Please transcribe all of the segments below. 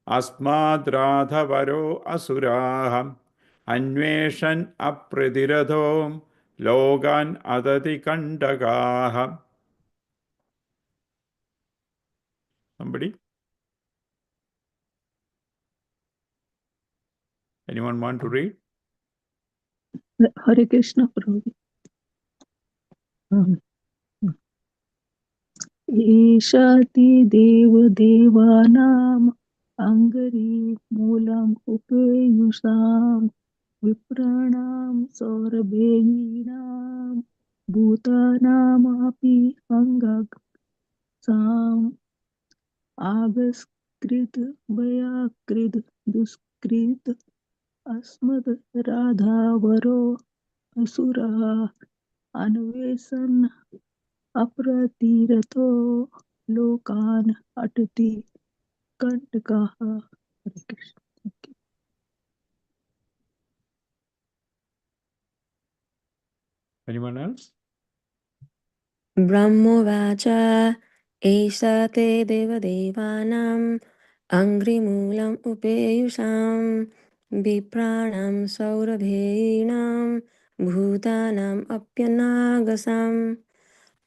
Asmadradhavaro asurah Anveshan apratiradho Logan adati kandagah. Somebody? Anyone want to read? Hare Krishna Prabhu. ईशाति देवदेवानाम् अङ्गरी मूलम् उपेयुषाम् विप्राणां सौरभेयीनां भूतानामपि अङ्गसाम् आगस्कृत भयाकृत दुष्कृत अस्मद् राधावरो असुरः अन्वेषन् अप्रतिरतो लोकान् अटति कंटकः. Hare Krishna. Thank you. Anyone else? Brahmovacha Esha te devadevanam Angrimoolam upeyusham Vipranam saurabheinam Bhutanam apyanagasam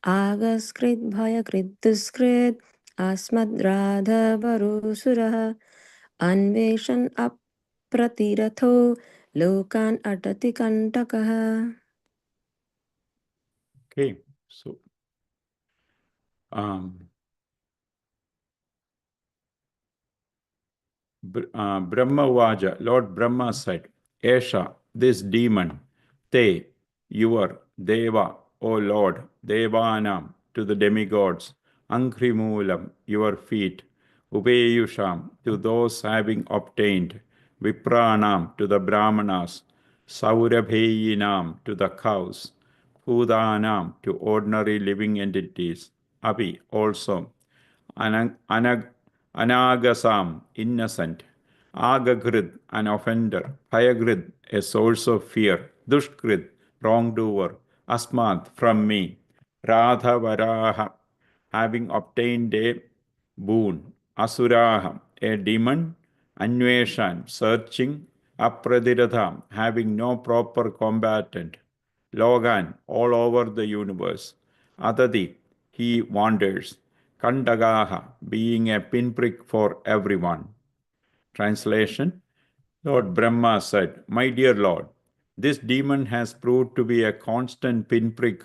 Agaskrit bhayakrit duskrit Asmadradha varusuraha Anveshan apratiratho Lokan atati kantakaha. Okay, so Brahmavaja, Lord Brahma said, Esha, this demon, Te, your, Deva, O Lord, Devanam, to the demigods, Ankrimulam, your feet, Upeyusham, to those having obtained, Vipranam, to the Brahmanas, Saurabheyinam, to the cows, Pudanam, to ordinary living entities, Api, also, Anagasam, innocent. Agagrid, an offender. Payagrid, a source of fear. Dushkrid, wrongdoer. Asmat, from me. Radhavaraha, having obtained a boon. Asuraha, a demon. Anveshan, searching. Apradiradham, having no proper combatant. Logan, all over the universe. Adadi, he wanders. Kandagaha, being a pinprick for everyone. Translation: Lord Brahma said, My dear Lord, this demon has proved to be a constant pinprick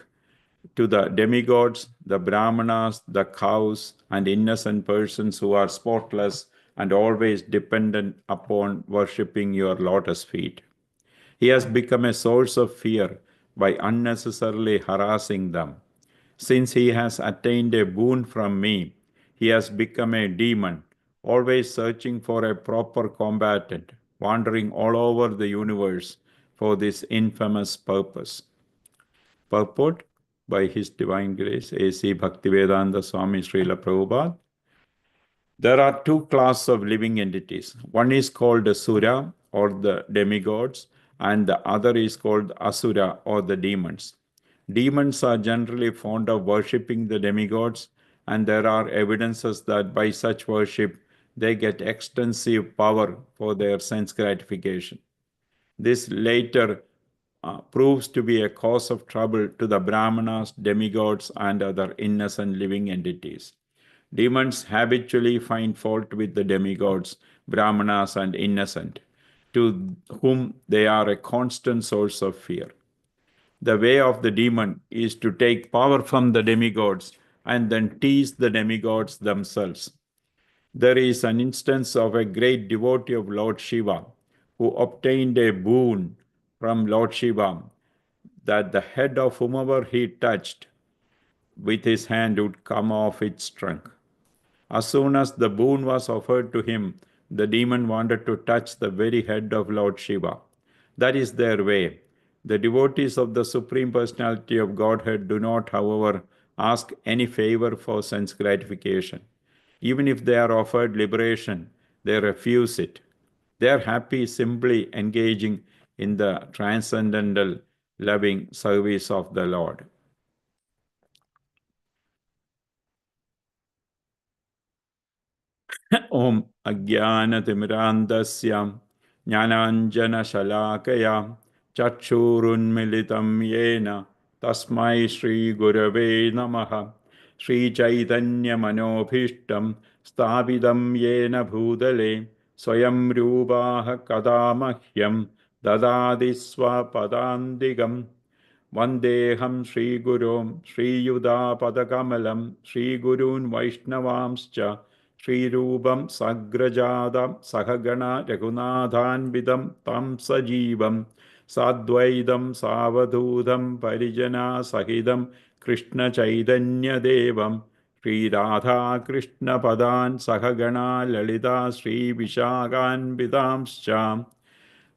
to the demigods, the brahmanas, the cows, and innocent persons who are spotless and always dependent upon worshipping your lotus feet. He has become a source of fear by unnecessarily harassing them. Since he has attained a boon from me, he has become a demon, always searching for a proper combatant, wandering all over the universe for this infamous purpose. Purport by His Divine Grace A.C. Bhaktivedanta Swami Srila Prabhupada. There are two classes of living entities. One is called the Sura or the demigods, and the other is called Asura or the demons. Demons are generally fond of worshipping the demigods, and there are evidences that by such worship they get extensive power for their sense gratification. This later proves to be a cause of trouble to the Brahmanas, demigods, and other innocent living entities. Demons habitually find fault with the demigods, Brahmanas, and innocent, to whom they are a constant source of fear. The way of the demon is to take power from the demigods and then tease the demigods themselves. There is an instance of a great devotee of Lord Shiva who obtained a boon from Lord Shiva that the head of whomever he touched with his hand would come off its trunk. As soon as the boon was offered to him, the demon wanted to touch the very head of Lord Shiva. That is their way. The devotees of the Supreme Personality of Godhead do not, however, ask any favor for sense gratification. Even if they are offered liberation, they refuse it. They are happy simply engaging in the transcendental loving service of the Lord. Om Ajnanatimirandasya Jnananjanashalakaya Chakshurunmilitam Yena Tasmai Shri Gurave Namaha Shri Chaitanya Manobhishtam Sthavidam Yena Bhutale Swayam Rupaha Kadamahyam Dadadi Swapadandigam Vandeham Sri Gurum Sri Yuda Padakamalam Sri Gurun Vaishnavamscha Sri Rupam Sagrajadam Sahagana Raghunathanvidam Tam Sajivam Sadvaidam Savadhudam Parijana Sahidam Krishna Chaitanya Devam Sri Radha Krishna Padan Sahagana Lalita Sri Vishakanvidamscha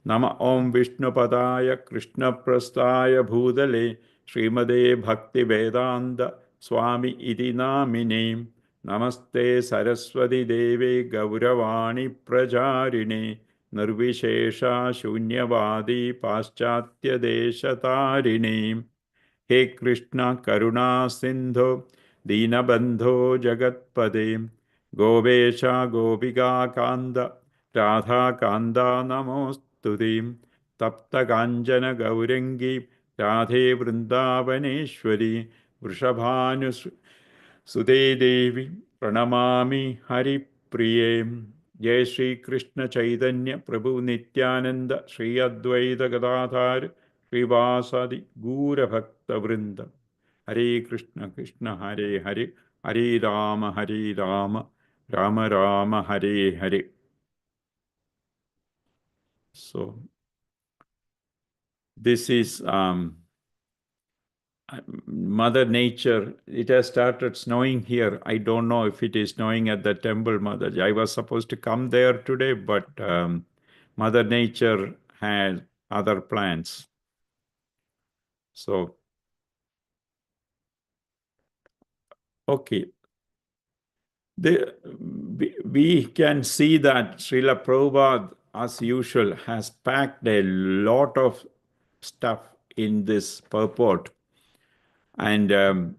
Nama Om Vishnupadaya Krishna Prastaya Bhutale Srimade Bhakti Vedanta Swami Iti Namine Namaste Saraswati Deve Gauravani Prajarine Nirvishesha Shunyavadi Paschatya Deshatarine He Krishna Karuna Sindhu Dinabandho Jagatpade Govesha Gopika Kanda Radha Kanda Namostute Tapta Kanjana Gaurangi Radhe Vrindavaneshwari Vrishabhanu Sute Devi Pranamami Hari Priye Jai Shri Krishna Chaitanya Prabhu Nityananda Shri Advaita Gadadhar Shri Vasadi Gura Bhakta Vrinda Hare Krishna Krishna Hare Hare Hare Rama Hare Rama Rama Rama Hare Hare. So this is Mother Nature. It has started snowing here. I don't know if it is snowing at the temple, Mother. I was supposed to come there today, but Mother Nature had other plans. So, okay. We can see that Srila Prabhupada, as usual, has packed a lot of stuff in this purport. And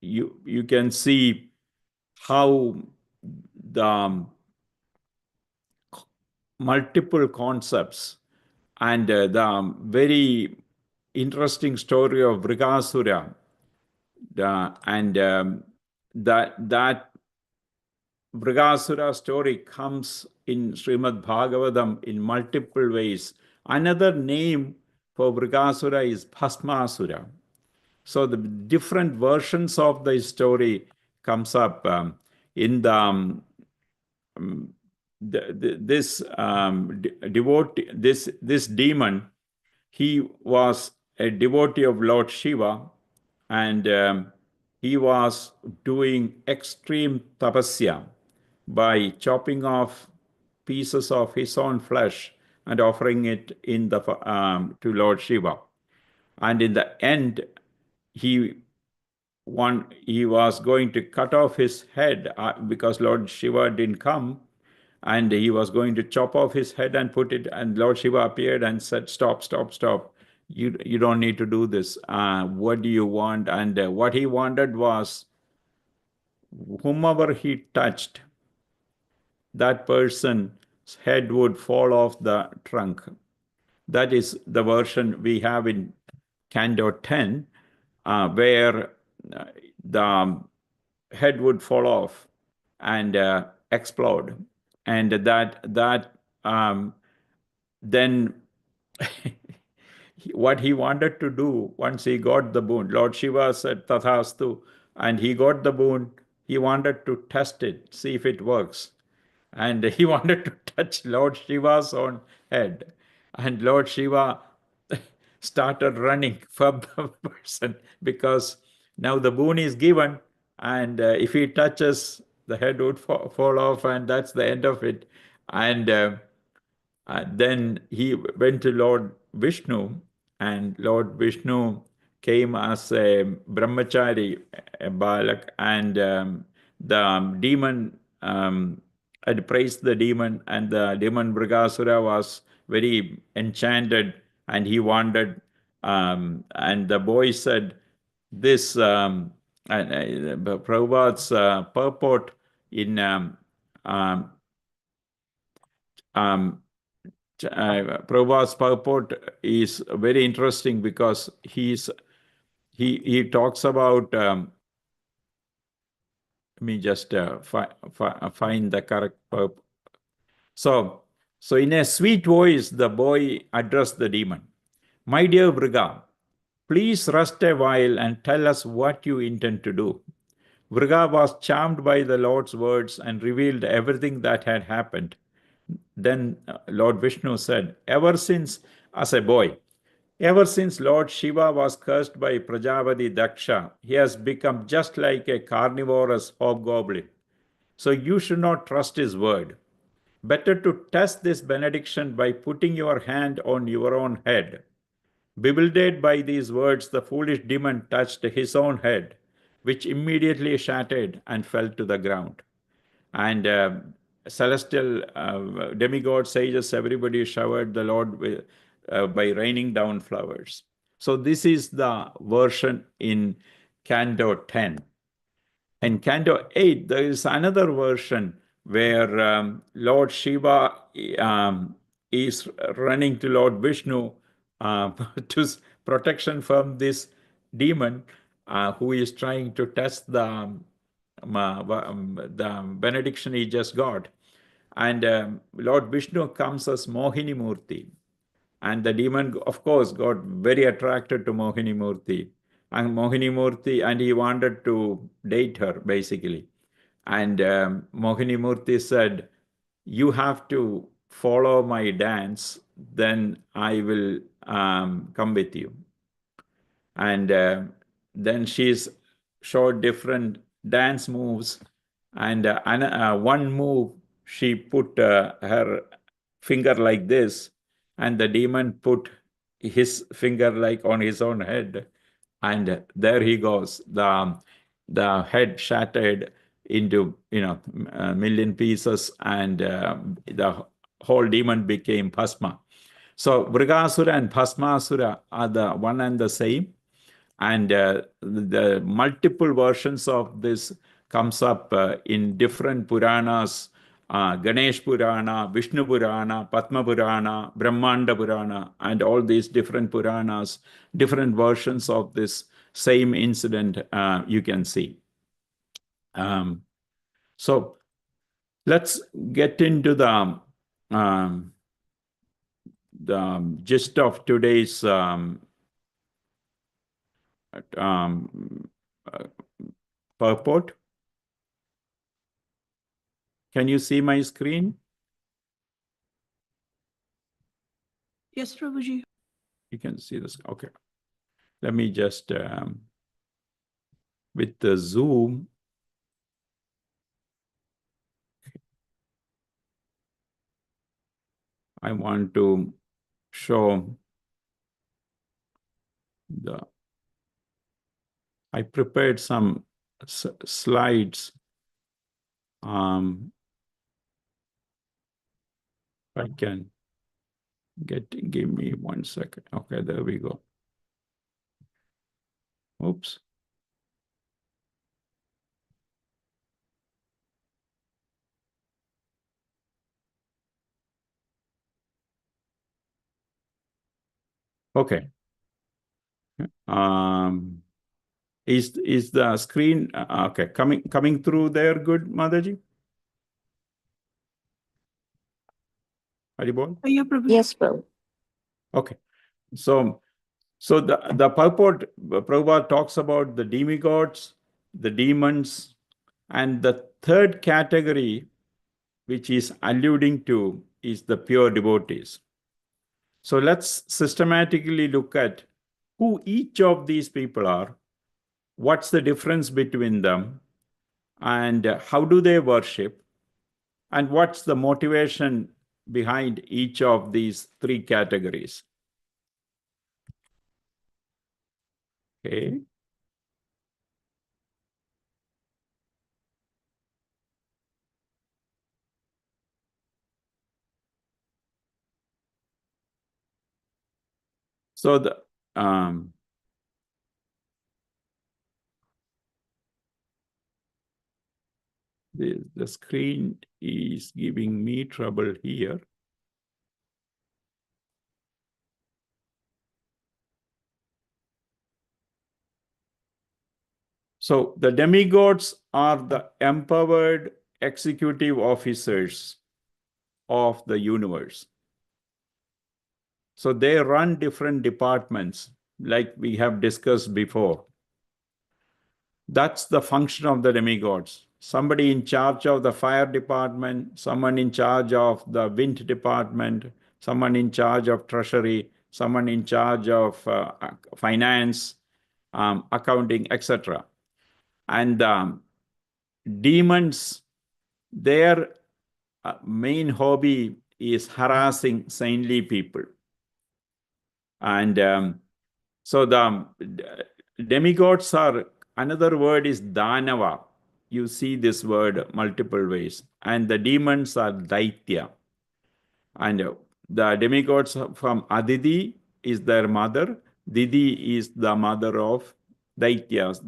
you can see how the multiple concepts and the very interesting story of Vrigasura and that Vrigasura story comes in Srimad Bhagavatam in multiple ways. Another name for Vrigasura is Bhasmasura. So the different versions of the story comes up in the this devotee, this demon. He was a devotee of Lord Shiva, and he was doing extreme tapasya by chopping off pieces of his own flesh and offering it in the to Lord Shiva. And in the end, he was going to cut off his head because Lord Shiva didn't come, and he was going to chop off his head and put it, and Lord Shiva appeared and said, stop, stop, stop. You don't need to do this. What do you want? And what he wanted was, whomever he touched, that person's head would fall off the trunk. That is the version we have in Canto 10, where the head would fall off and explode. And then what he wanted to do once he got the boon, Lord Shiva said, Tathastu, and he got the boon. He wanted to test it, see if it works. And he wanted to touch Lord Shiva's own head. And Lord Shiva started running from the person because now the boon is given, and if he touches, the head would fall off, and that's the end of it. And then he went to Lord Vishnu, and Lord Vishnu came as a brahmachari, a balak, and the demon had praised the demon, and the demon Vrigasura was very enchanted, and he wanted, and the boy said, this, Prabhupada's purport in Prabhupada's purport is very interesting because he talks about. Let me just find the correct purport. So in a sweet voice, the boy addressed the demon. My dear Vriga, please rest a while and tell us what you intend to do. Vriga was charmed by the Lord's words and revealed everything that had happened. Then Lord Vishnu said, ever since Lord Shiva was cursed by Prajapati Daksha, he has become just like a carnivorous hobgoblin. So you should not trust his word. Better to test this benediction by putting your hand on your own head. Bewildered by these words, the foolish demon touched his own head, which immediately shattered and fell to the ground. And celestial demigod sages, everybody showered the Lord by raining down flowers. So this is the version in Canto 10. In Canto 8, there is another version where Lord Shiva is running to Lord Vishnu to protection from this demon who is trying to test the benediction he just got. And Lord Vishnu comes as Mohini Murti. And the demon, of course, got very attracted to Mohini Murti. And he wanted to date her, basically. And Mohini Murti said, you have to follow my dance, then I will come with you. And then she's showed different dance moves. And one move, she put her finger like this, and the demon put his finger like on his own head. And there he goes. The head shattered into a million pieces, and the whole demon became Bhasma. So Vrigasura and Bhasmasura are the one and the same. And the multiple versions of this comes up in different Puranas, Ganesh Purana, Vishnu Purana, Padma Purana, Brahmanda Purana, and all these different Puranas, different versions of this same incident you can see. So let's get into the gist of today's purport. Can you see my screen? Yes, Prabhuji. You can see this. Okay. Let me just, with the zoom, I want to show I prepared some slides. I can give me 1 second. Okay, there we go. Oops. Okay. Is the screen okay coming through there? Good, Mataji? Haribol? Yeah, Prabhuji. Yes, Prabhu. Okay. So the purport, Prabhupada talks about the demigods, the demons, and the third category, which is alluding to, is the pure devotees. So let's systematically look at who each of these people are, what's the difference between them, and how do they worship, and what's the motivation behind each of these three categories. Okay. So the screen is giving me trouble here. So the demigods are the empowered executive officers of the universe. So they run different departments, like we have discussed before. That's the function of the demigods. Somebody in charge of the fire department, someone in charge of the wind department, someone in charge of treasury, someone in charge of finance, accounting, etc. And demons, their main hobby is harassing saintly people. And so the demigods are, another word is Dānava. You see this word multiple ways. And the demons are Daitya. And the demigods from Aditi is their mother. Didi is the mother of Daityas.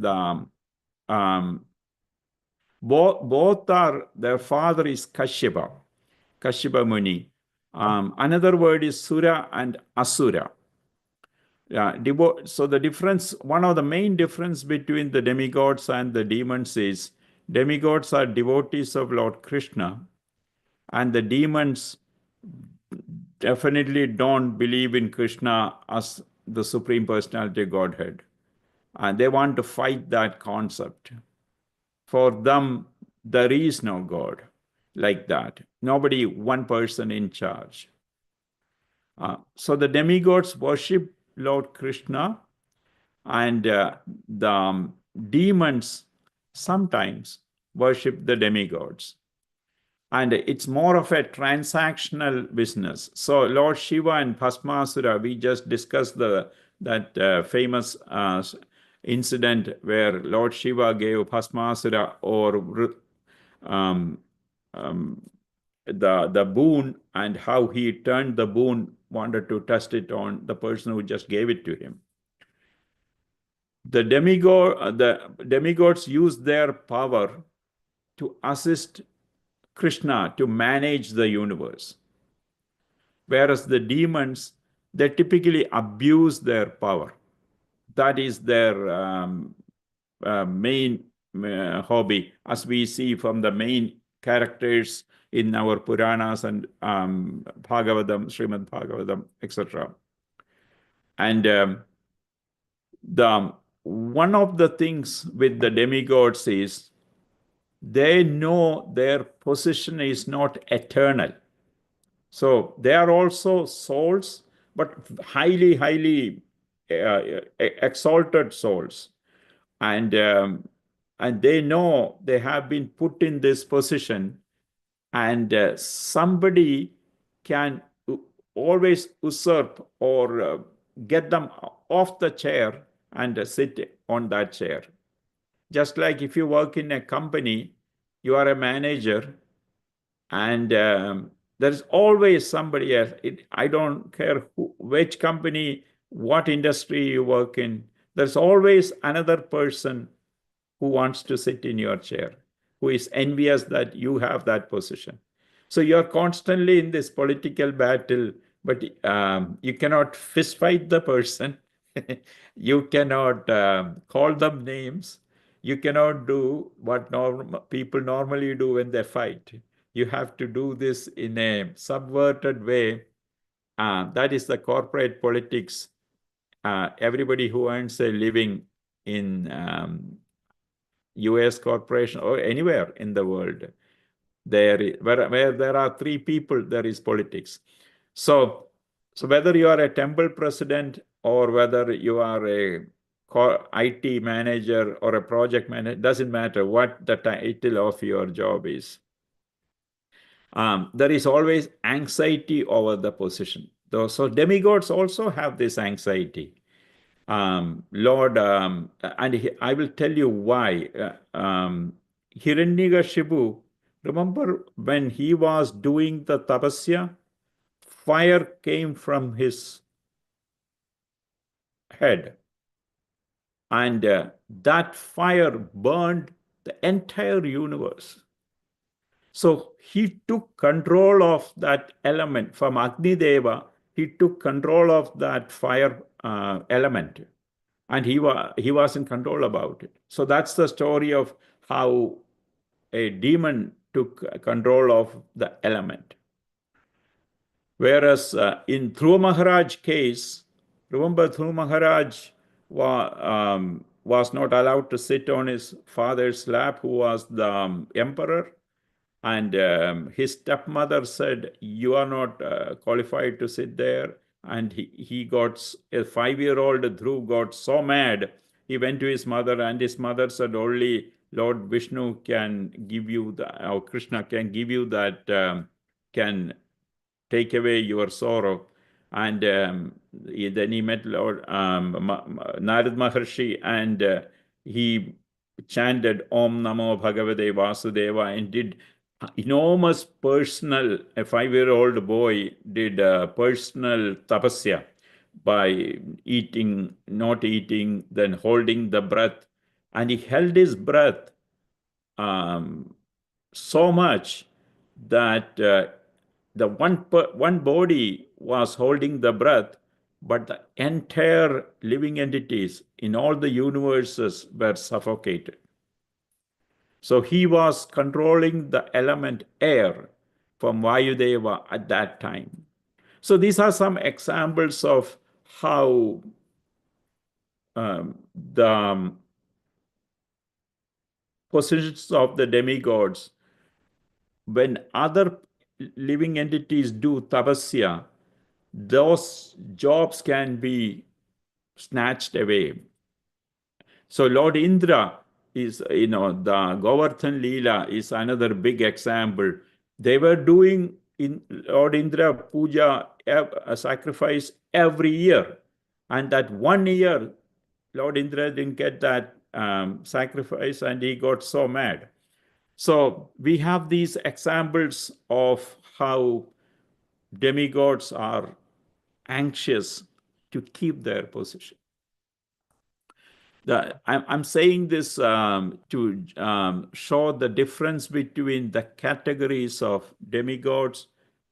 Both are, their father is Kashyapa Muni. Another word is Sura and Asura. So the difference, one of the main difference between the demigods and the demons is demigods are devotees of Lord Krishna, and the demons definitely don't believe in Krishna as the Supreme Personality of Godhead. And they want to fight that concept. For them, there is no God like that. Nobody, one person in charge. So the demigods worship Lord Krishna, and the demons sometimes worship the demigods. And it's more of a transactional business. So Lord Shiva and Bhasmasura, we just discussed that famous incident where Lord Shiva gave Bhasmasura the boon, and how he turned the boon, wanted to test it on the person who just gave it to him. The demigods use their power to assist Krishna to manage the universe. Whereas the demons, they typically abuse their power. That is their main hobby, as we see from the main characters in our Puranas and Bhagavatam, Srimad Bhagavatam, etc. And one of the things with the demigods is they know their position is not eternal. So they are also souls, but highly, highly exalted souls. And they know they have been put in this position, and somebody can always usurp or get them off the chair and sit on that chair. Just like if you work in a company, you are a manager, and there is always somebody else. I don't care which company, what industry you work in, there's always another person who wants to sit in your chair, who is envious that you have that position. So you're constantly in this political battle, but you cannot fistfight the person. You cannot call them names. You cannot do what people normally do when they fight. You have to do this in a subverted way. That is the corporate politics. Everybody who earns a living in US corporation or anywhere in the world, where there are three people, there is politics. So whether you are a temple president or whether you are a IT manager or a project manager, doesn't matter what the title of your job is. There is always anxiety over the position. So demigods also have this anxiety. Lord, and I will tell you why. Hiranyakashipu, remember when he was doing the tapasya, fire came from his head, and that fire burned the entire universe. So he took control of that element from Agni Deva. He took control of that fire element. and he was in control about it. So that's the story of how a demon took control of the element. Whereas in Dhruva Maharaj case, remember Dhruva Maharaj was not allowed to sit on his father's lap, who was the emperor. And his stepmother said, you are not qualified to sit there. And he got, a 5-year-old Dhruv got so mad, he went to his mother, and his mother said, only Lord Vishnu can give you, or Krishna can give you that, can take away your sorrow. And then he met Lord Narad Maharshi, and he chanted Om Namo Bhagavate Vasudeva and did enormous personal, a 5-year-old boy did personal tapasya by eating, not eating, then holding the breath. And he held his breath so much that the one body was holding the breath, but the entire living entities in all the universes were suffocated. So he was controlling the element air from Vayudeva at that time. So these are some examples of how the positions of the demigods, when other living entities do tapasya, those jobs can be snatched away. So Lord Indra is, the Govardhan Leela is another big example. They were doing in Lord Indra puja, a sacrifice every year. And that 1 year, Lord Indra didn't get that sacrifice, and he got so mad. So we have these examples of how demigods are anxious to keep their position. I'm saying this to show the difference between the categories of demigods,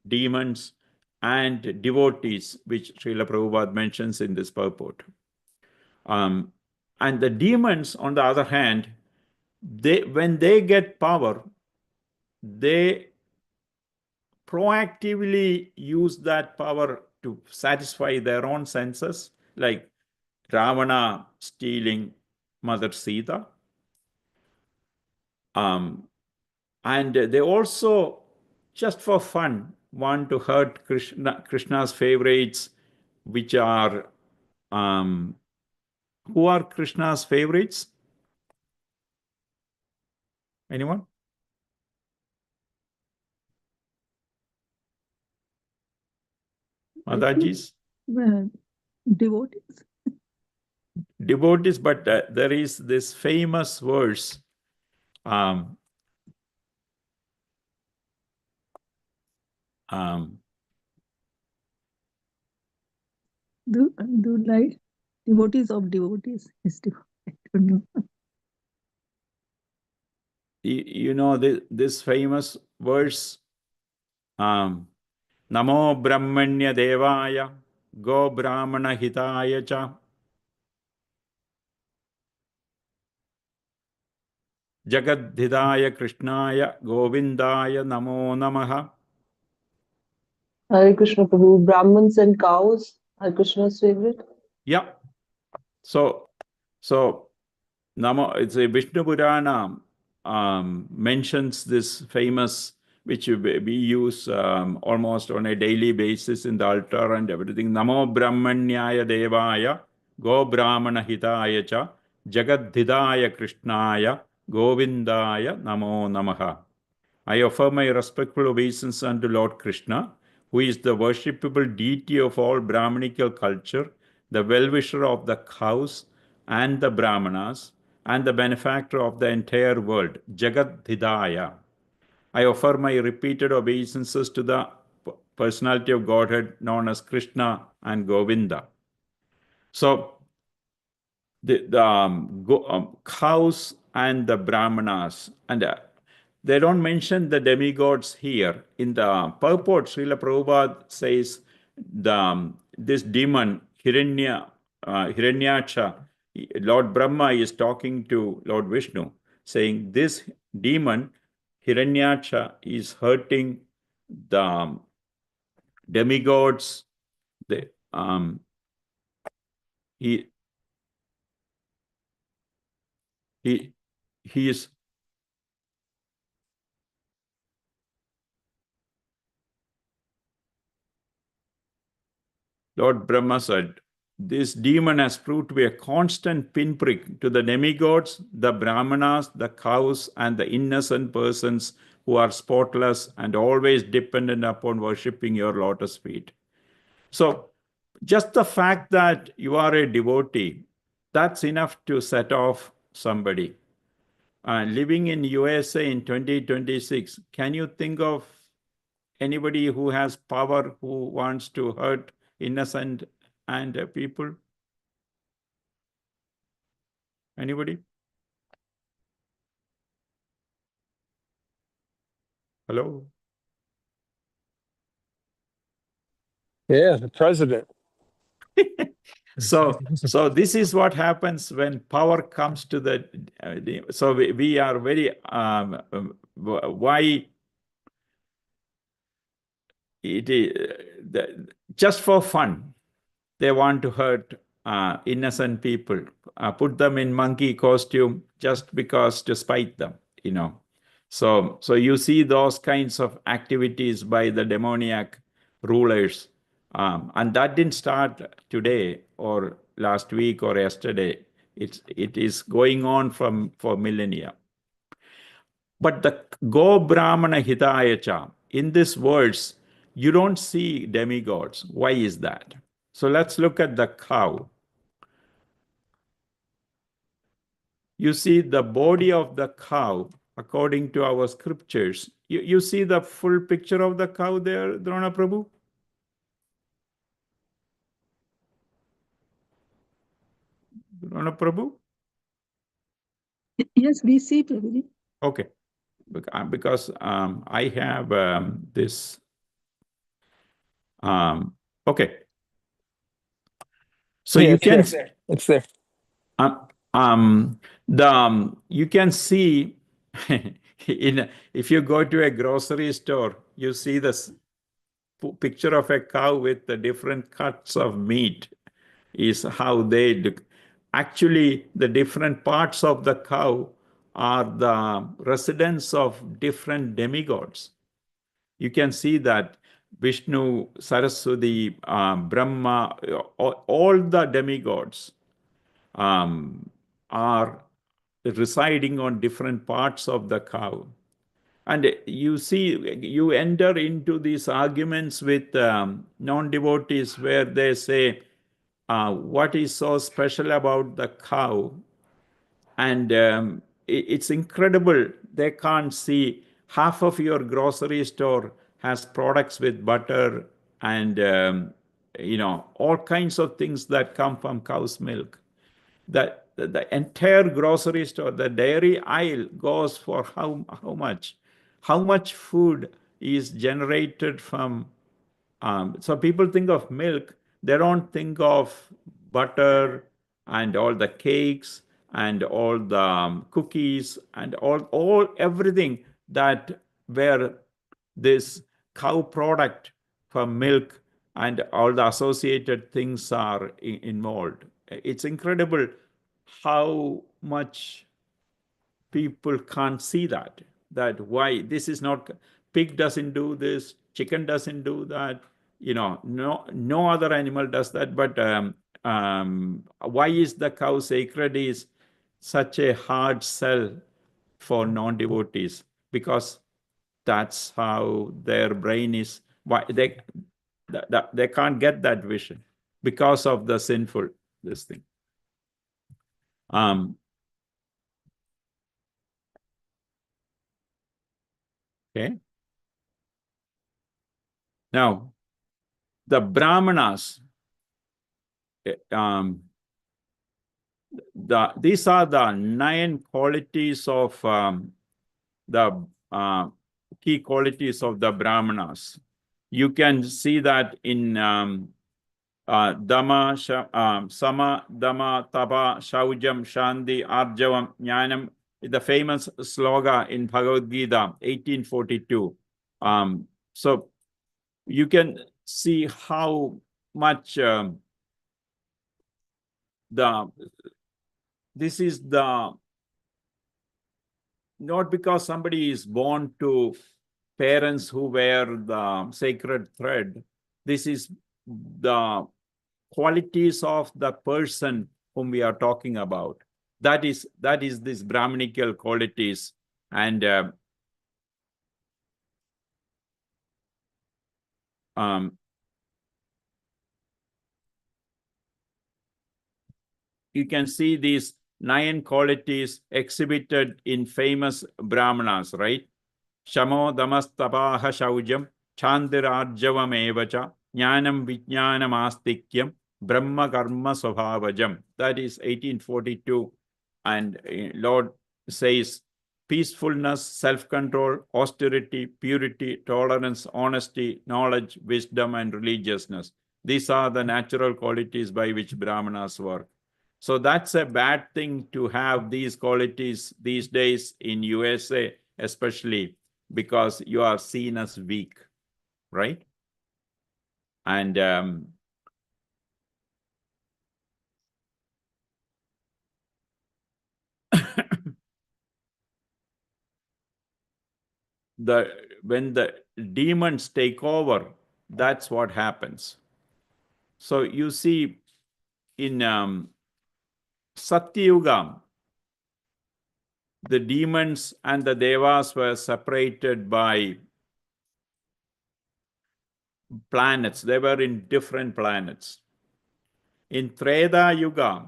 demons, and devotees, which Srila Prabhupada mentions in this purport. And the demons, on the other hand, when they get power, they proactively use that power to satisfy their own senses, like Ravana stealing Mother Sita. And they also, just for fun, want to hurt Krishna's favorites, which are, who are Krishna's favorites? Anyone? Madajis? Devotees. Devotees, but there is this famous verse. Do like devotees of devotees. I don't know. You know this famous verse, Namo Brahmanya Devaya Go Brahmana Hitaya Cha Jagadhidaya Krishnaya Govindaya Namo Namaha. Hare Krishna Prabhu. Brahmins and cows are Krishna's favorite? Yeah. So Namo, it's a Vishnu Purana mentions this famous, which we use almost on a daily basis in the altar and everything. Namo Brahmanyaya Devaya Go Brahmana Hitaya Cha Jagadhidaya Krishnaya Govindaya Namo Namaha. I offer my respectful obeisance unto Lord Krishna, who is the worshipable deity of all Brahmanical culture, the well-wisher of the cows and the Brahmanas, and the benefactor of the entire world, Jagadhidaya. I offer my repeated obeisances to the personality of Godhead known as Krishna and Govinda. So, the cows and the Brahmanas, and they don't mention the demigods here. In the purport, Srila Prabhupada says this demon, Hiranyaksha, Lord Brahma is talking to Lord Vishnu, saying this demon, Hiranyaksha, is hurting the demigods. He is. Lord Brahma said, this demon has proved to be a constant pinprick to the demigods, the brahmanas, the cows, and the innocent persons who are spotless and always dependent upon worshipping your lotus feet. So, just the fact that you are a devotee, that's enough to set off somebody. Living in USA in 2026, can you think of anybody who has power who wants to hurt innocent and people? Anybody? Hello? Yeah, the president. So this is what happens when power comes to so we are very why it is just for fun they want to hurt innocent people, put them in monkey costume just because to spite them, So you see those kinds of activities by the demoniac rulers. And that didn't start today or last week or yesterday. It is going on for millennia. But the Go Brahmana Hitayacha, in this verse, you don't see demigods. Why is that? So let's look at the cow. You see the body of the cow, according to our scriptures. You see the full picture of the cow there, Drona Prabhu? Drona Prabhu? Yes, we see, Prabhuji. Okay. Because I have this. Okay. So yeah, you can. It's there. You can see if you go to a grocery store, you see this picture of a cow with the different cuts of meat is how they look. Actually, the different parts of the cow are the residence of different demigods. You can see that Vishnu, Saraswati, Brahma, all the demigods are residing on different parts of the cow. And you see, you enter into these arguments with non-devotees where they say, what is so special about the cow? And it's incredible. They can't see half of your grocery store has products with butter and, all kinds of things that come from cow's milk. The entire grocery store, the dairy aisle goes for how much? How much food is generated from, so people think of milk, they don't think of butter and all the cakes and all the cookies and everything that where this cow product from milk and all the associated things are involved. It's incredible how much people can't see that why this is not, pig doesn't do this, chicken doesn't do that, no other animal does that, but why is the cow sacred is such a hard sell for non-devotees? Because that's how their brain is, why they can't get that vision because of the sinful this thing. Okay. Now, the Brahmanas, these are the 9 qualities of the key qualities of the Brahmanas. You can see that in Sama, Dama, Tapa, Shaujam, Shanti, Arjavam, Jnanam, the famous sloga in Bhagavad Gita, 1842. So you can see how much this is the, not because somebody is born to parents who wear the sacred thread. This is the qualities of the person whom we are talking about. That is this Brahminical qualities. And you can see these 9 qualities exhibited in famous Brahmanas, right? Shamo damastapaha shaujam chandirarjavam evacha jnanam vijnanam astikyam brahma karma svabhavajam. That is 1842. And Lord says peacefulness, self-control, austerity, purity, tolerance, honesty, knowledge, wisdom, and religiousness. These are the natural qualities by which Brahmanas work. So that's a bad thing to have these qualities these days in USA, especially because you are seen as weak, right? And when the demons take over, that's what happens. So you see in Satyuga, the demons and the devas were separated by planets. They were in different planets. In Treta Yuga,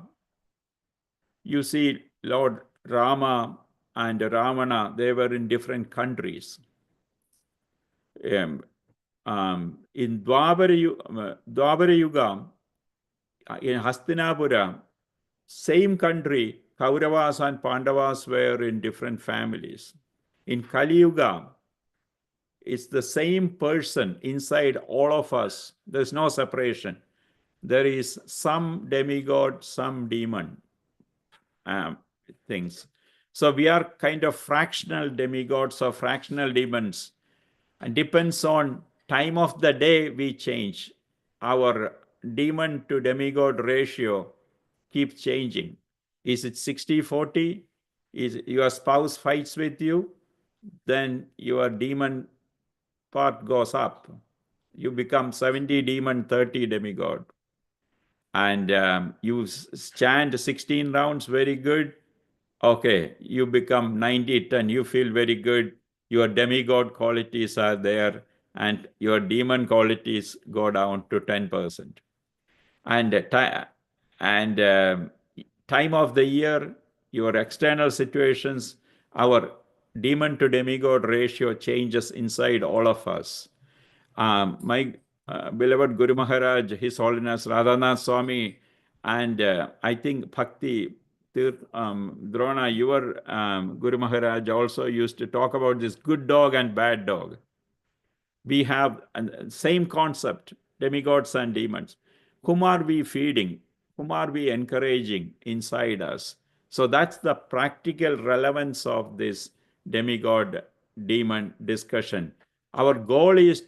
you see Lord Rama and Ravana, they were in different countries. In Dwapara Yuga, in Hastinapura, same country, Kauravas and Pandavas were in different families. In Kali Yuga, it's the same person inside all of us. There's no separation. There is some demigod, some demon things. So we are kind of fractional demigods or fractional demons. And depends on time of the day we change. Our demon to demigod ratio keeps changing. Is it 60-40? Is your spouse fights with you? Then your demon part goes up. You become 70 demon, 30 demigod. And you stand 16 rounds very good. Okay, you become 90-10. You feel very good. Your demigod qualities are there, and your demon qualities go down to 10%. And time of the year, your external situations, our demon to demigod ratio changes inside all of us. My beloved Guru Maharaj, His Holiness Radhanath Swami, and I think Bhakti Drona, your Guru Maharaj also used to talk about this good dog and bad dog. We have same concept, demigods and demons. Whom are we feeding? Whom are we encouraging inside us? So that's the practical relevance of this demigod demon discussion. Our goal is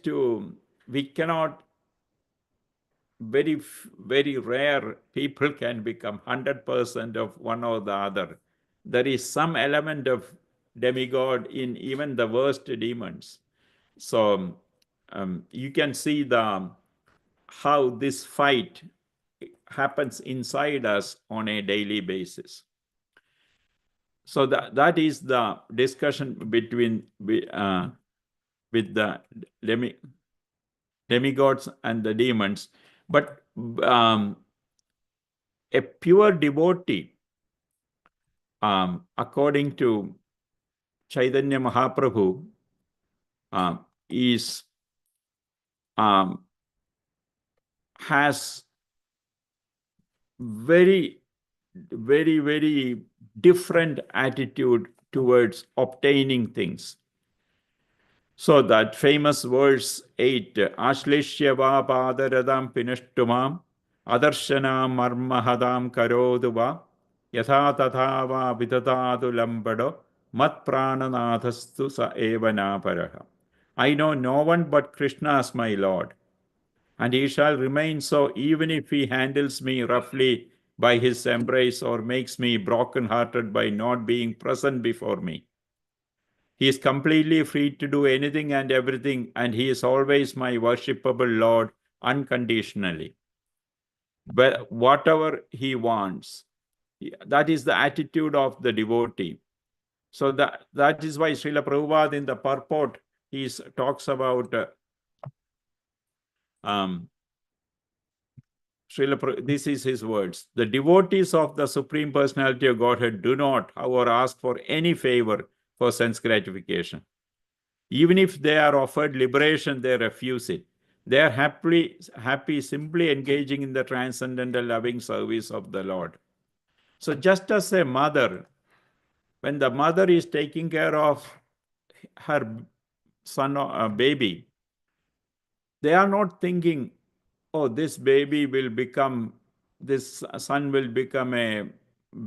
we cannot, very rare people can become 100% of one or the other. There is some element of demigod in even the worst demons. So you can see how this fight happens inside us on a daily basis. So that is the discussion between with the demigods and the demons. But a pure devotee, according to Chaitanya Mahaprabhu, has very, very, very different attitude towards obtaining things. So that famous verse 8, Ashlishya va padaradam pinashtumam Adarshana marmahadam karoduva yatha tatha va vidadadu lambado mat prananathastu sa evana paraha. I know no one but Krishna as my Lord, and he shall remain so even if he handles me roughly by his embrace or makes me broken-hearted by not being present before me. He is completely free to do anything and everything, and he is always my worshipable Lord unconditionally. But whatever he wants, that is the attitude of the devotee. So that is why Srila Prabhupada in the purport, he talks about this is his words. The devotees of the Supreme Personality of Godhead do not, however, ask for any favor for sense gratification. Even if they are offered liberation, they refuse it. They are happy simply engaging in the transcendental loving service of the Lord. So just as a mother, when the mother is taking care of her son or baby, they are not thinking, oh, this son will become a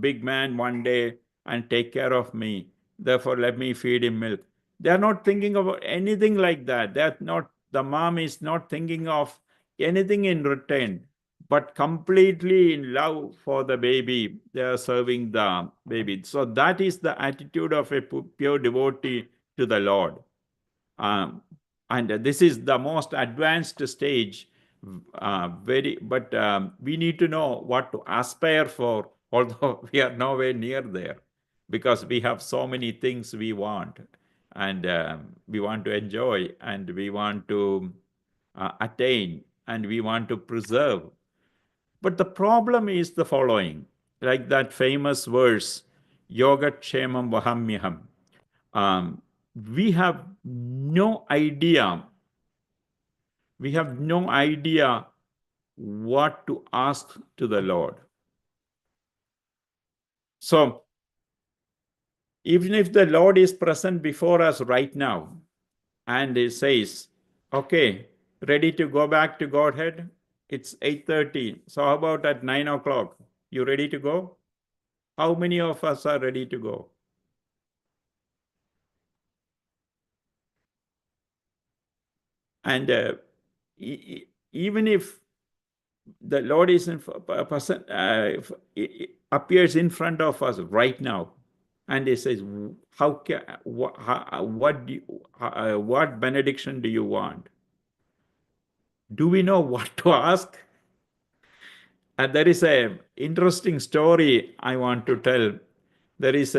big man one day and take care of me. Therefore, let me feed him milk. They are not thinking about anything like that. The mom is not thinking of anything in return, but completely in love for the baby. They are serving the baby. So that is the attitude of a pure devotee to the Lord. And this is the most advanced stage. But we need to know what to aspire for, although we are nowhere near there, because we have so many things we want, and we want to enjoy, and we want to attain, and we want to preserve. But the problem is the following, like that famous verse, Yoga Kshemam Vahamyaham. We have no idea. We have no idea what to ask to the Lord. So, even if the Lord is present before us right now and he says, okay, ready to go back to Godhead? It's 8:30. So how about at 9 o'clock? You ready to go? How many of us are ready to go? And even if the Lord is appears in front of us right now, and he says, what benediction do you want? Do we know what to ask? And there is an interesting story I want to tell. There was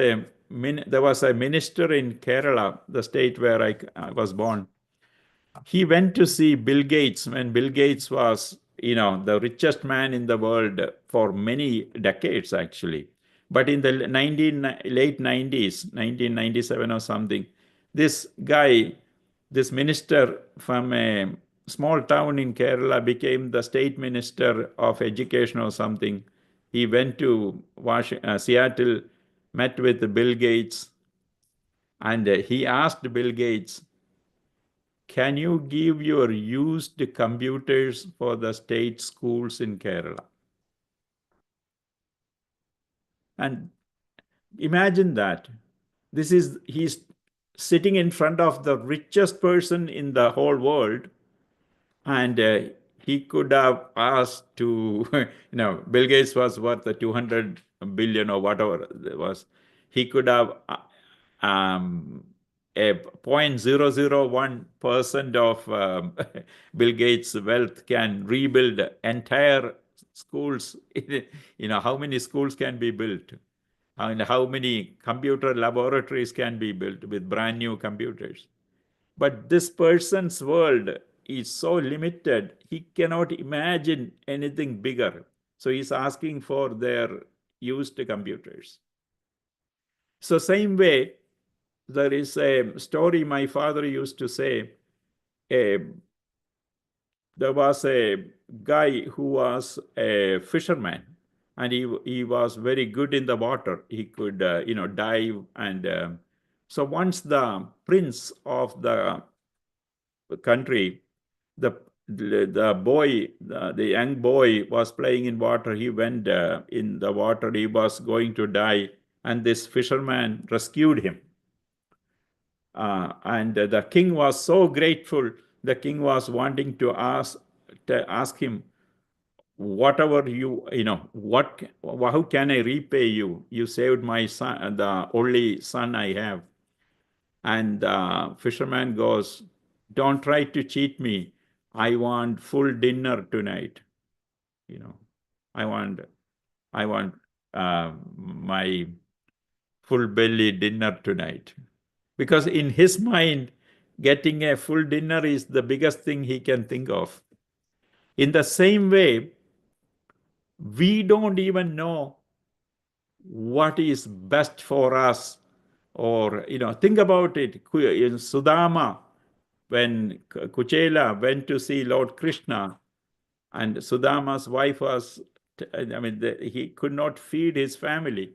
a minister in Kerala, the state where I was born. He went to see Bill Gates when Bill Gates was, the richest man in the world for many decades, actually. But in the late 90s, 1997 or something, this minister from a small town in Kerala became the state minister of education or something. He went to Seattle, met with Bill Gates, and he asked Bill Gates, can you give your used computers for the state schools in Kerala? And imagine that. He's sitting in front of the richest person in the whole world, and he could have asked to, Bill Gates was worth 200 billion or whatever it was. He could have a 0.001% of Bill Gates' wealth can rebuild entire schools. How many schools can be built? And how many computer laboratories can be built with brand new computers? But this person's world is so limited, he cannot imagine anything bigger. So he's asking for their used computers. So same way, there is a story my father used to say. There was a guy who was a fisherman, and he was very good in the water. He could, dive. And so once the prince of the country, the the young boy was playing in water. He went in the water. He was going to die, and this fisherman rescued him. And the king was so grateful. The king was wanting to ask him, whatever how can I repay you? You saved my son, the only son I have. And the fisherman goes, don't try to cheat me. I want full dinner tonight. I want my full belly dinner tonight. Because in his mind, getting a full dinner is the biggest thing he can think of. In the same way, we don't even know what is best for us. Or, think about it. In Sudama, when Kuchela went to see Lord Krishna, and Sudama's wife was, he could not feed his family.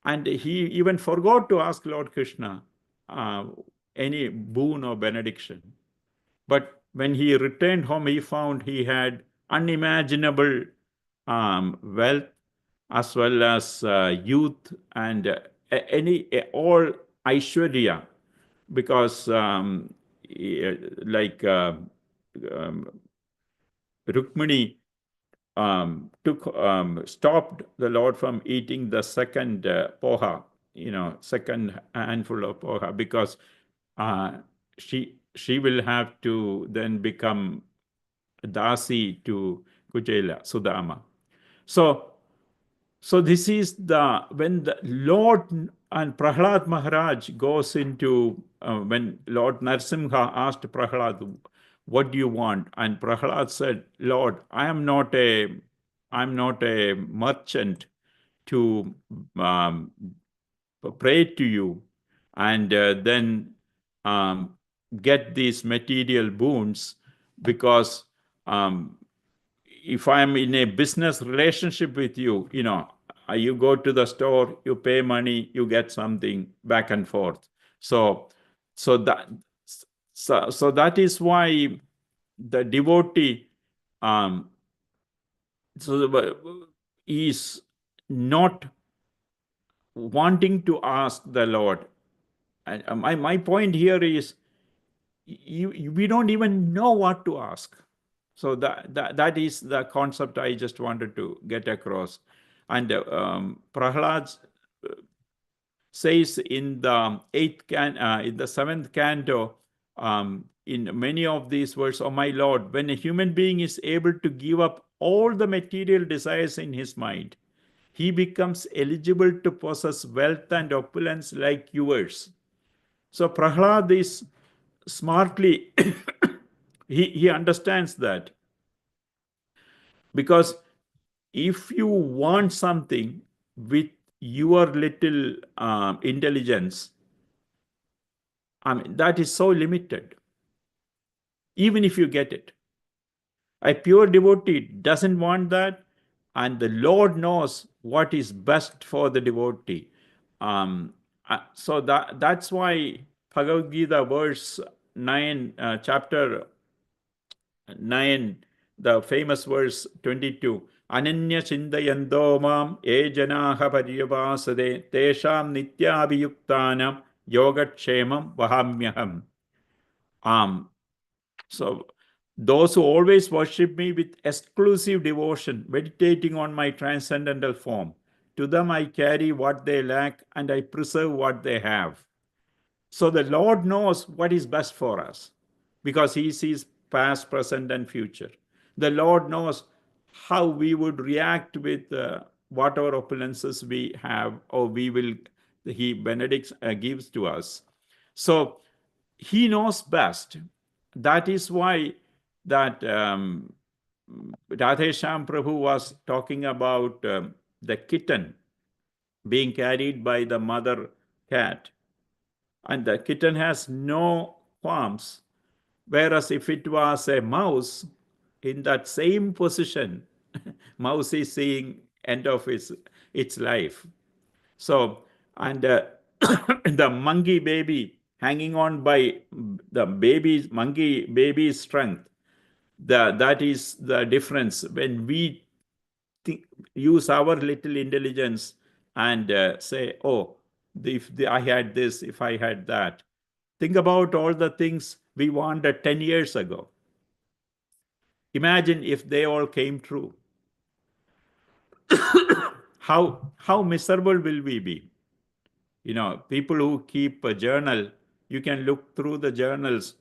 And he even forgot to ask Lord Krishna any boon or benediction. But when he returned home, he found he had unimaginable wealth, as well as youth and all Aishwarya, because Rukmini stopped the Lord from eating the second poha, second handful of poha, because she will have to then become Dāsi to Kujela, Sudama. So this is when the Lord and Prahlad Maharaj goes into, when Lord Narsimha asked Prahlad, what do you want? And Prahlad said, Lord, I am not a merchant to pray to you and then get these material boons, because if I'm in a business relationship with you, you go to the store, you pay money, you get something back and forth. So that is why the devotee is not wanting to ask the Lord. And my point here is, we don't even know what to ask. So that is the concept I just wanted to get across. And Prahlad says in the in the 7th canto, in many of these words, oh my Lord, when a human being is able to give up all the material desires in his mind, he becomes eligible to possess wealth and opulence like yours. So Prahlad is smartly, he understands that. Because if you want something with your little intelligence, that is so limited, even if you get it. A pure devotee doesn't want that, and the Lord knows what is best for the devotee. So that's why Bhagavad Gita verse 9, chapter 9, the famous verse 22, Ananya Chindayando Mam E Janaha Paryavasade Tesham Nityabhiyuktanam Yogatshemam Vahamyaham. So those who always worship me with exclusive devotion, meditating on my transcendental form, to them I carry what they lack and I preserve what they have. So the Lord knows what is best for us, because he sees past, present, and future. The Lord knows how we would react with whatever opulences we have, or he benedicts, gives to us. So he knows best. That is why that Radhesham Prabhu was talking about the kitten being carried by the mother cat. And the kitten has no qualms. Whereas if it was a mouse, in that same position, mouse is seeing end of its life. So, and the monkey baby hanging on by the monkey baby's strength. That is the difference. When we use our little intelligence and say, oh, if I had this, if I had that. Think about all the things we wanted 10 years ago. Imagine if they all came true. How miserable will we be? People who keep a journal, you can look through the journals.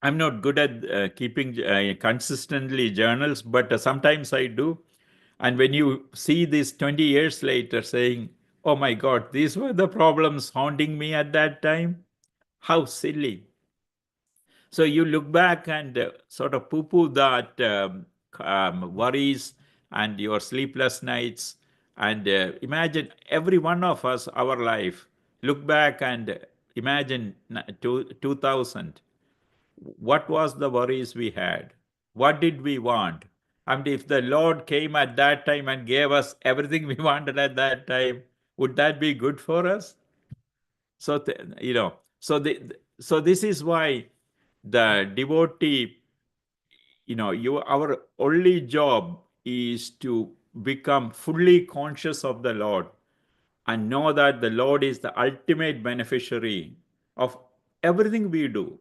I'm not good at keeping consistently journals, but sometimes I do. And when you see this 20 years later saying, oh my God, these were the problems haunting me at that time, how silly. So you look back and sort of poo-poo that worries and your sleepless nights. And imagine every one of us, our life, look back and imagine 2000. What was the worries we had? What did we want? And if the Lord came at that time and gave us everything we wanted at that time, would that be good for us? So, so this is why the devotee, our only job is to become fully conscious of the Lord and know that the Lord is the ultimate beneficiary of everything we do.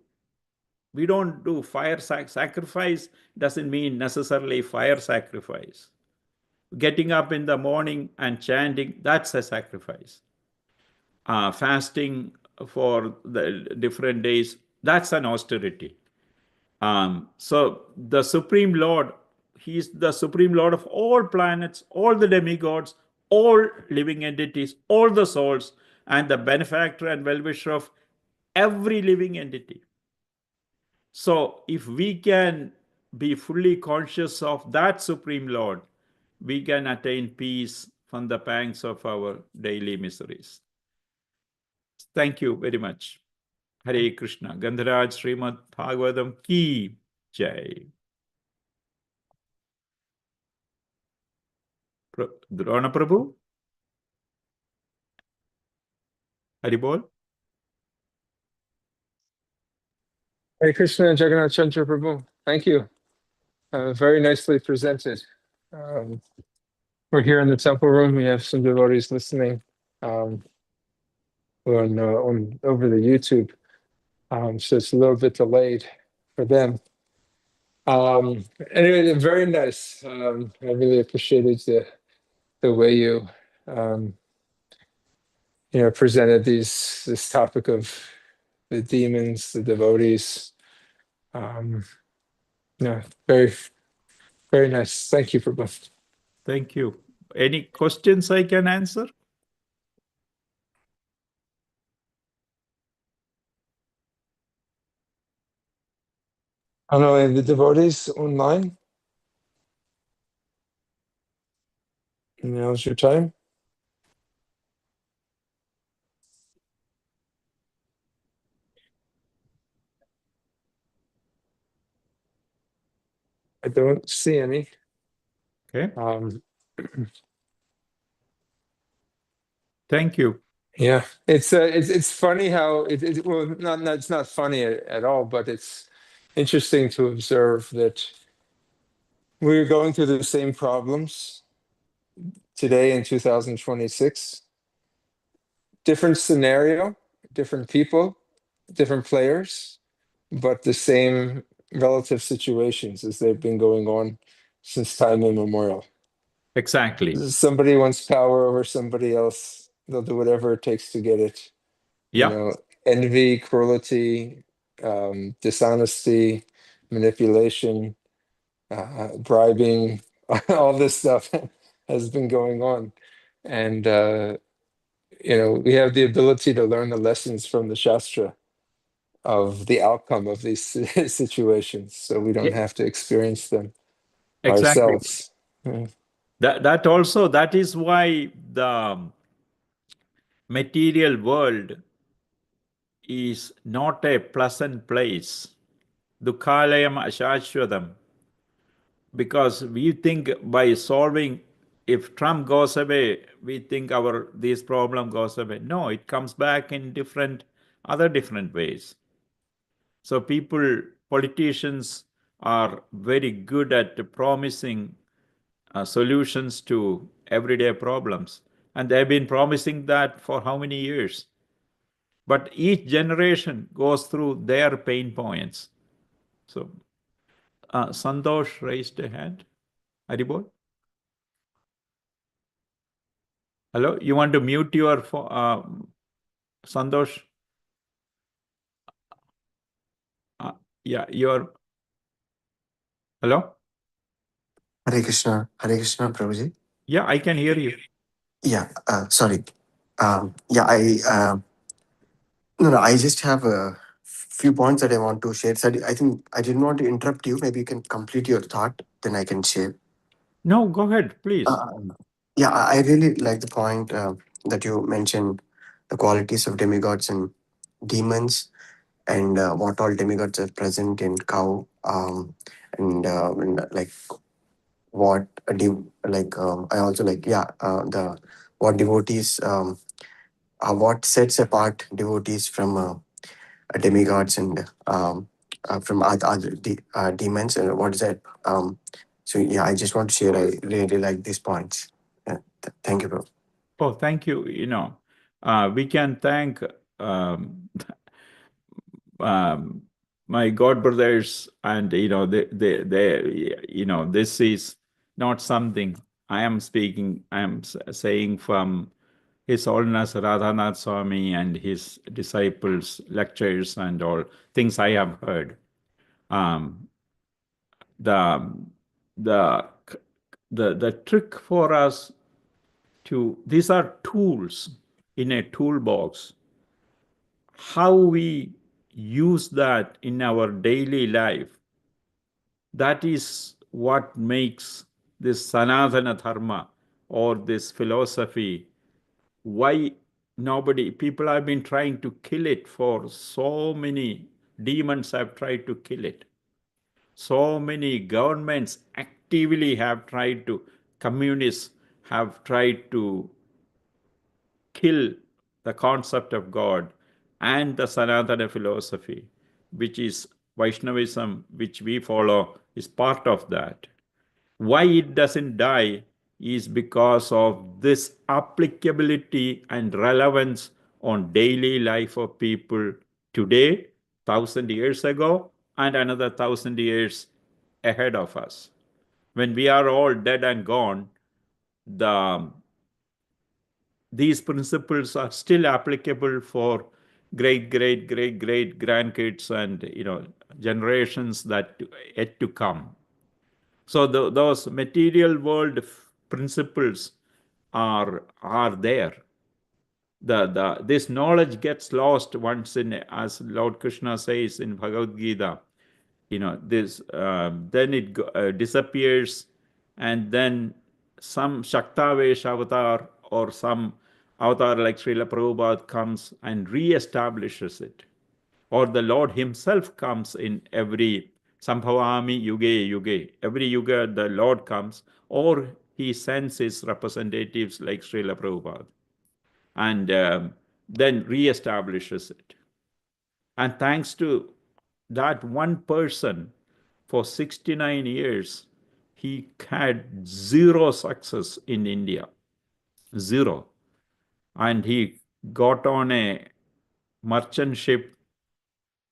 We don't do fire sacrifice doesn't mean necessarily fire sacrifice. Getting up in the morning and chanting, that's a sacrifice. Fasting for the different days, that's an austerity. So the Supreme Lord, He is the Supreme Lord of all planets, all the demigods, all living entities, all the souls, and the benefactor and well-wisher of every living entity. So if we can be fully conscious of that Supreme Lord, we can attain peace from the pangs of our daily miseries. Thank you very much. Hare Krishna. Gandharaj Srimad Bhagavatam Ki Jai. Drona Prabhu? Haribol? Hare Krishna, Jagannath, Chandra Prabhu. Thank you. Very nicely presented. We're here in the temple room. We have some devotees listening on over the YouTube. So it's a little bit delayed for them. Anyway, very nice. I really appreciated the way you presented this topic of the demons, the devotees. Very, very nice. Thank you, Prabhu. Thank you. Any questions I can answer? I don't know, the devotees online? Now's your time. I don't see any. Okay. Thank you. Yeah, it's funny how well, it's not funny at all, but it's interesting to observe that we're going through the same problems today in 2026. Different scenario, different people, different players, but the same relative situations as they've been going on since time immemorial. Exactly. Somebody wants power over somebody else. They'll do whatever it takes to get it. Yeah. Envy, cruelty, dishonesty, manipulation, bribing, all this stuff has been going on. And, we have the ability to learn the lessons from the Shastra of the outcome of these situations, so we don't have to experience them ourselves. That is why the material world is not a pleasant place. Dukhalayam ashashwadam. Because we think by solving if Trump goes away, we think this problem goes away. No, it comes back in other different ways. So politicians are very good at promising solutions to everyday problems. And they've been promising that for how many years? But each generation goes through their pain points. So Santosh raised a hand. Haribol? Hello, you want to mute your Santosh? Yeah, you're. Hello? Hare Krishna, Prabhuji. Yeah, I can hear you. Yeah, sorry. No, I just have a few points that I want to share. So I think I didn't want to interrupt you. Maybe you can complete your thought, then I can share. No, go ahead, please. Yeah, I really like the point that you mentioned, the qualities of demigods and demons, and what all demigods are present in cow, and like what I also like, the what devotees, what sets apart devotees from demigods and from other demons, and what is that? So yeah, I just want to share. I really like these points. Thank you, bro. Oh, thank you. We can thank my god brothers, and this is not something I am speaking. I am saying from His Holiness Radhanath Swami and his disciples' lectures and all things I have heard. The trick for us these are tools in a toolbox. How we use that in our daily life, that is what makes this Sanatana Dharma or this philosophy. Why people have been trying to kill it for so many demons have tried to kill it. So many governments actively have tried to, communists have tried to kill the concept of God and the Sanatana philosophy, which is Vaishnavism, which we follow, is part of that. Why it doesn't die is because of this applicability and relevance on daily life of people today, 1,000 years ago, and another 1,000 years ahead of us. When we are all dead and gone, these principles are still applicable for great grandkids and generations that yet to come. So those material world principles are there. This knowledge gets lost once as Lord Krishna says in Bhagavad Gita. This then it disappears, and then some Shaktavesh avatar or some avatar like Srila Prabhupada comes and re-establishes it. Or the Lord himself comes in every Sambhavami Yuge Yuge. Every Yuga the Lord comes, or he sends his representatives like Srila Prabhupada and then re-establishes it. And thanks to that one person, for 69 years, he had zero success in India. Zero. And he got on a merchant ship,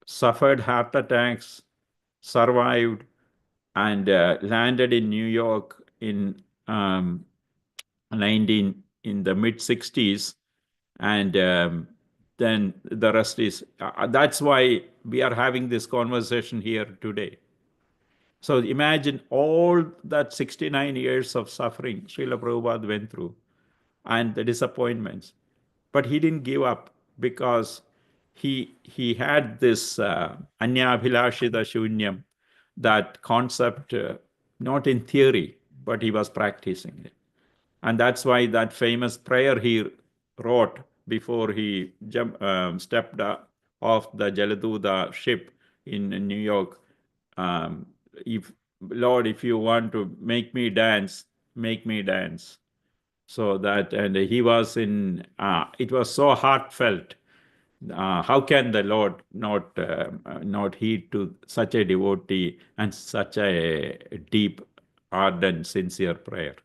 suffered heart attacks, survived, and landed in New York in the mid 60s. And then the rest is, that's why we are having this conversation here today. So imagine all that 69 years of suffering Srila Prabhupada went through and the disappointments. But he didn't give up because he had this anyabhilashita shunyam, that concept, not in theory, but he was practicing it. And that's why that famous prayer he wrote before he stepped off the Jaladuta ship in New York. Lord, if you want to make me dance, make me dance. So that, and he was in, it was so heartfelt. How can the Lord not heed to such a devotee and such a deep, ardent, sincere prayer?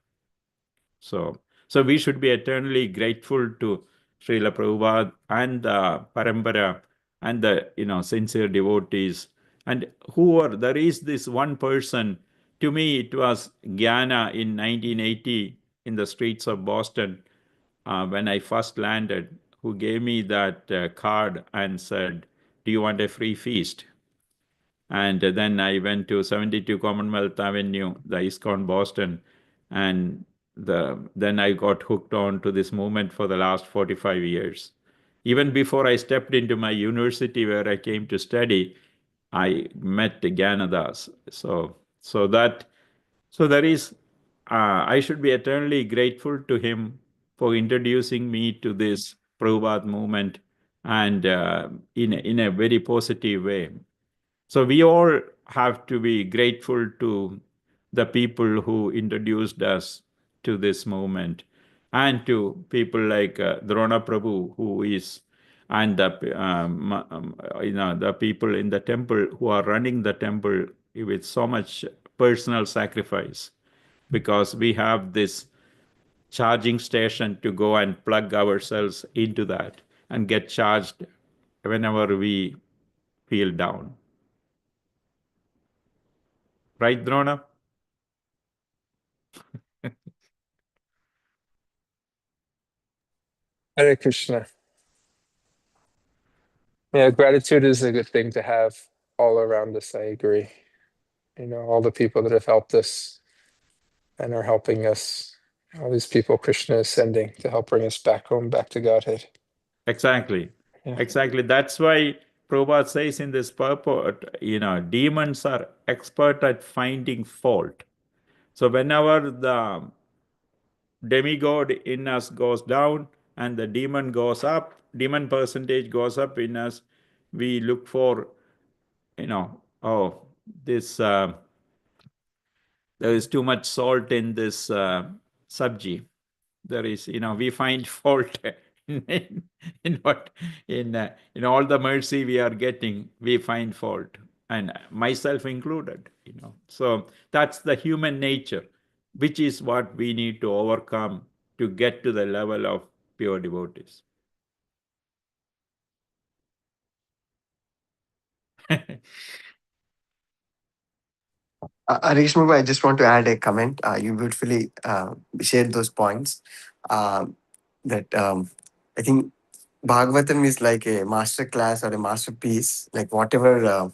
So we should be eternally grateful to Srila Prabhupada and the Parampara and the sincere devotees. And there is this one person, to me it was Jnana in 1980 in the streets of Boston when I first landed, who gave me that card and said, "Do you want a free feast?" And then I went to 72 Commonwealth Avenue, the ISKCON Boston, and then I got hooked on to this movement for the last 45 years. Even before I stepped into my university where I came to study, I met Jagannath. So there is, I should be eternally grateful to him for introducing me to this Prabhupada movement, and in a very positive way. So we all have to be grateful to the people who introduced us to this movement, and to people like Drona Prabhu, who is, and the people in the temple who are running the temple with so much personal sacrifice, because we have this charging station to go and plug ourselves into that and get charged whenever we feel down. Right, Drona? Hare Krishna. Yeah, gratitude is a good thing to have all around us. I agree. All the people that have helped us and are helping us, all these people Krishna is sending to help bring us back home, back to Godhead. Exactly. Yeah. Exactly. That's why Prabhupada says in this purport, demons are expert at finding fault. So whenever the demigod in us goes down and the demon goes up, demon percentage goes up in us, we look for, this, there is too much salt in this sabji. There is, we find fault in what, in all the mercy we are getting, we find fault, and myself included. So that's the human nature, which is what we need to overcome to get to the level of pure devotees. Reshma, I just want to add a comment. You beautifully shared those points. That I think Bhagavatam is like a master class or a masterpiece. Like whatever a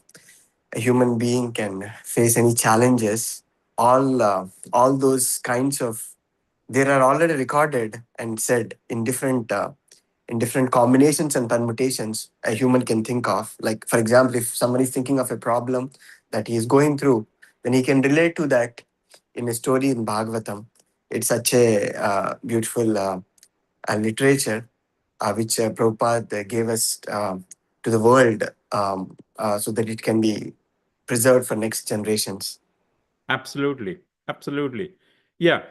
human being can face any challenges, all those kinds of, they are already recorded and said in different combinations and permutations a human can think of. Like, for example, if somebody is thinking of a problem that he is going through, then he can relate to that in a story in Bhagavatam. It's such a beautiful literature which Prabhupada gave us to the world so that it can be preserved for next generations. Absolutely. Absolutely. Yeah.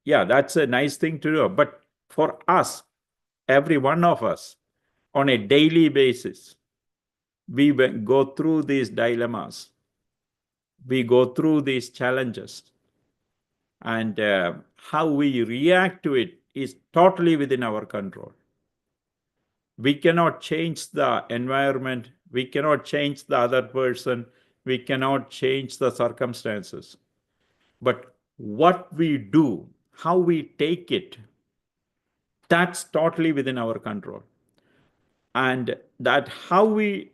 Yeah, that's a nice thing to do. But for us, every one of us, on a daily basis, we go through these dilemmas, we go through these challenges, and how we react to it is totally within our control. We cannot change the environment, we cannot change the other person, we cannot change the circumstances. But what we do, how we take it, that's totally within our control. And that how we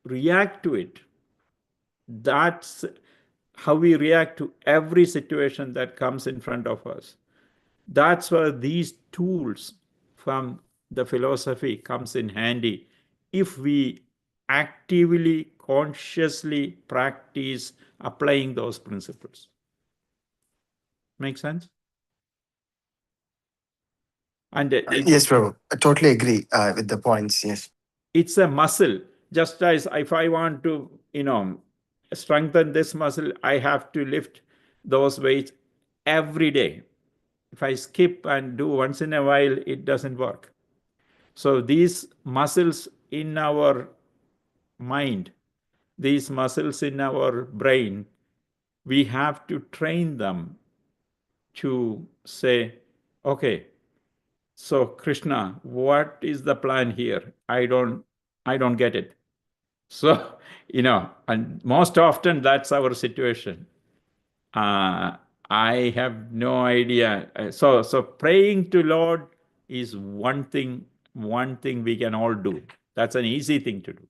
react to it, that's how we react to every situation that comes in front of us. That's where these tools from the philosophy comes in handy, if we actively, consciously practice applying those principles. Make sense? And Yes, Prabhu. I totally agree with the points. Yes. it's a muscle. Just as if I want to, strengthen this muscle, I have to lift those weights every day. If I skip and do once in a while, it doesn't work. So these muscles in our mind, these muscles in our brain, we have to train them to say, okay, so Krishna, what is the plan here? I don't get it. So, and most often that's our situation. I have no idea. So praying to Lord is one thing we can all do. That's an easy thing to do.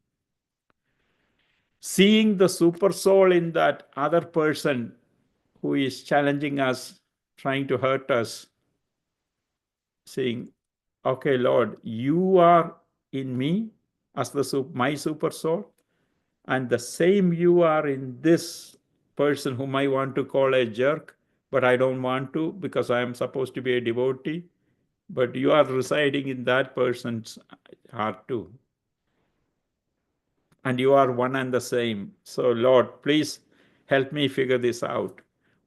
Seeing the super soul in that other person who is challenging us, trying to hurt us, saying, okay, Lord, you are in me as my super soul, and the same you are in this person whom I want to call a jerk, but I don't want to because I am supposed to be a devotee, but you are residing in that person's heart too. And you are one and the same. So Lord, please help me figure this out.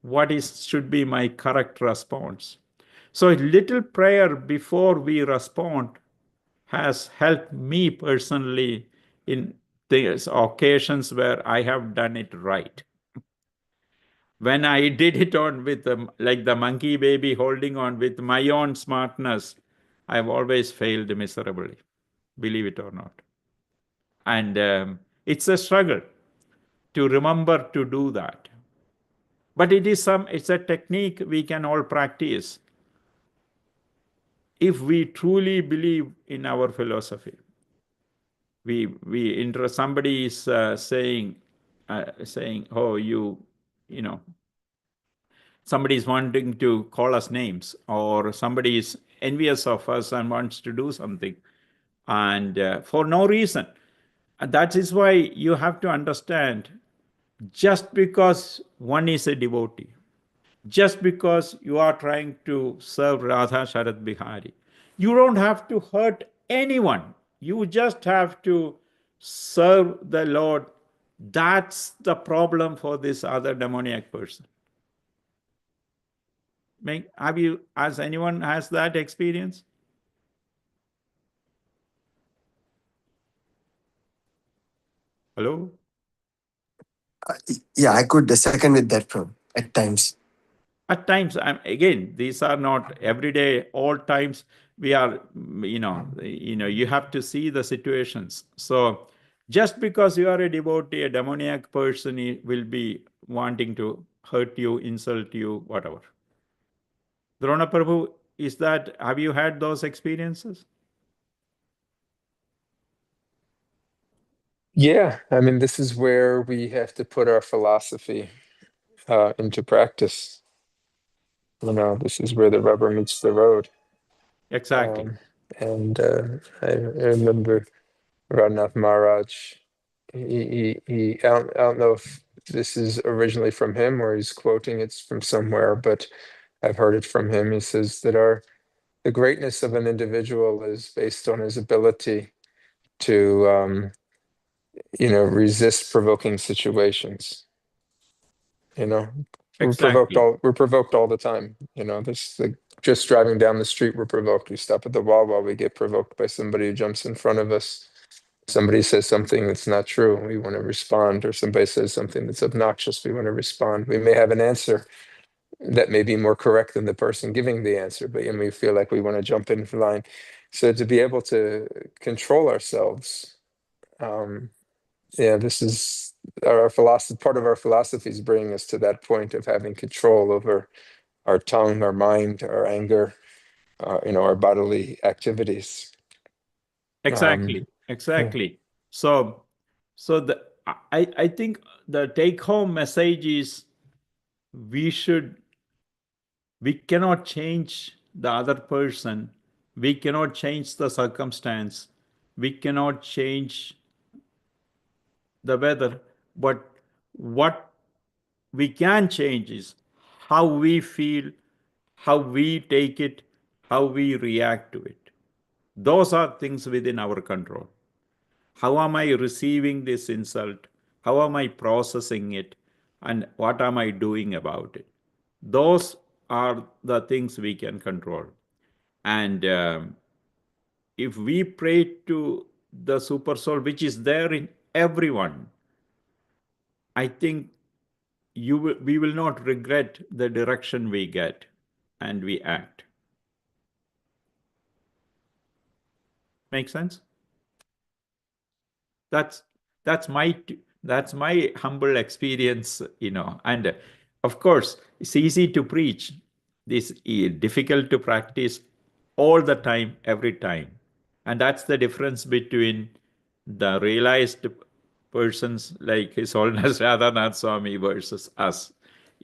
What should be my correct response? So a little prayer before we respond has helped me personally in these occasions where I have done it right. When I did it on with like the monkey baby holding on with my own smartness, I've always failed miserably, believe it or not. And it's a struggle to remember to do that. But it's a technique we can all practice if we truly believe in our philosophy. Somebody is saying, oh, somebody is wanting to call us names, or somebody is envious of us and wants to do something, and for no reason. And that is why you have to understand, just because one is a devotee, just because you are trying to serve Radha Sharad Bihari, you don't have to hurt anyone. You just have to serve the Lord. That's the problem for this other demoniac person. Has anyone has that experience? Hello? Yeah, I could second with that, bro, at times. At times, again, these are not every day, all times. We are, you have to see the situations. So just because you are a devotee, a demoniac person will be wanting to hurt you, insult you, whatever. Drona Prabhu, have you had those experiences? Yeah, I mean, this is where we have to put our philosophy into practice. This is where the rubber meets the road. Exactly. And I remember Radhanath Maharaj. I don't know if this is originally from him or he's quoting it from somewhere, but I've heard it from him. He says that the greatness of an individual is based on his ability to resist provoking situations. Exactly. We're provoked all the time. Just driving down the street, we're provoked. We stop at the wall while we get provoked by somebody who jumps in front of us. Somebody says something that's not true, we want to respond, or somebody says something that's obnoxious, we want to respond. We may have an answer that may be more correct than the person giving the answer, but we feel like we want to jump in line. So to be able to control ourselves, this is our philosophy. Part of our philosophy is bringing us to that point of having control over our tongue, our mind, our anger, our bodily activities. Exactly. Exactly. So I think the take-home message is we cannot change the other person. We cannot change the circumstance. We cannot change the weather. But what we can change is how we feel, how we take it, how we react to it. Those are things within our control. How am I receiving this insult? How am I processing it? And what am I doing about it? Those are the things we can control. And if we pray to the super soul, which is there in everyone, I think we will not regret the direction we get and we act. Make sense? That's my humble experience, and of course it's easy to preach. This is difficult to practice all the time, every time. And that's the difference between the realized persons like His Holiness Radhanath Swami versus us,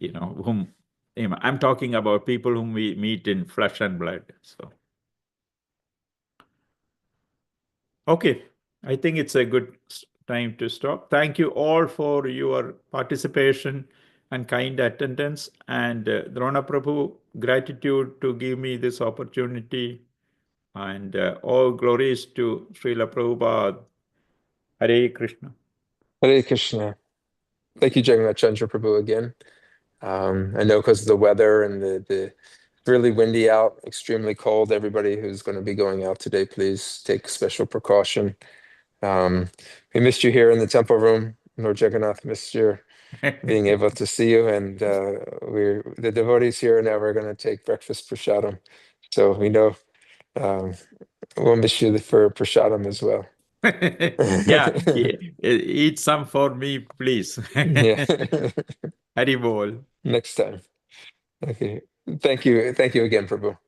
whom I'm talking about people whom we meet in flesh and blood. So, okay, I think it's a good time to stop. Thank you all for your participation and kind attendance. And Drona Prabhu, gratitude to give me this opportunity. And all glories to Srila Prabhupada. Hare Krishna. Hare Krishna. Thank you, Jagannath Chandra Prabhu, again. I know because of the weather and the really windy out, extremely cold. Everybody who's going to be going out today, please take special precaution. We missed you here in the temple room. Lord Jagannath missed your being able to see you, and the devotees here now we're going to take breakfast prasadam. So we know we'll miss you for prasadam as well. Yeah, eat some for me, please. Yeah. Hari Bol. Next time. Okay. Thank you again, Prabhu.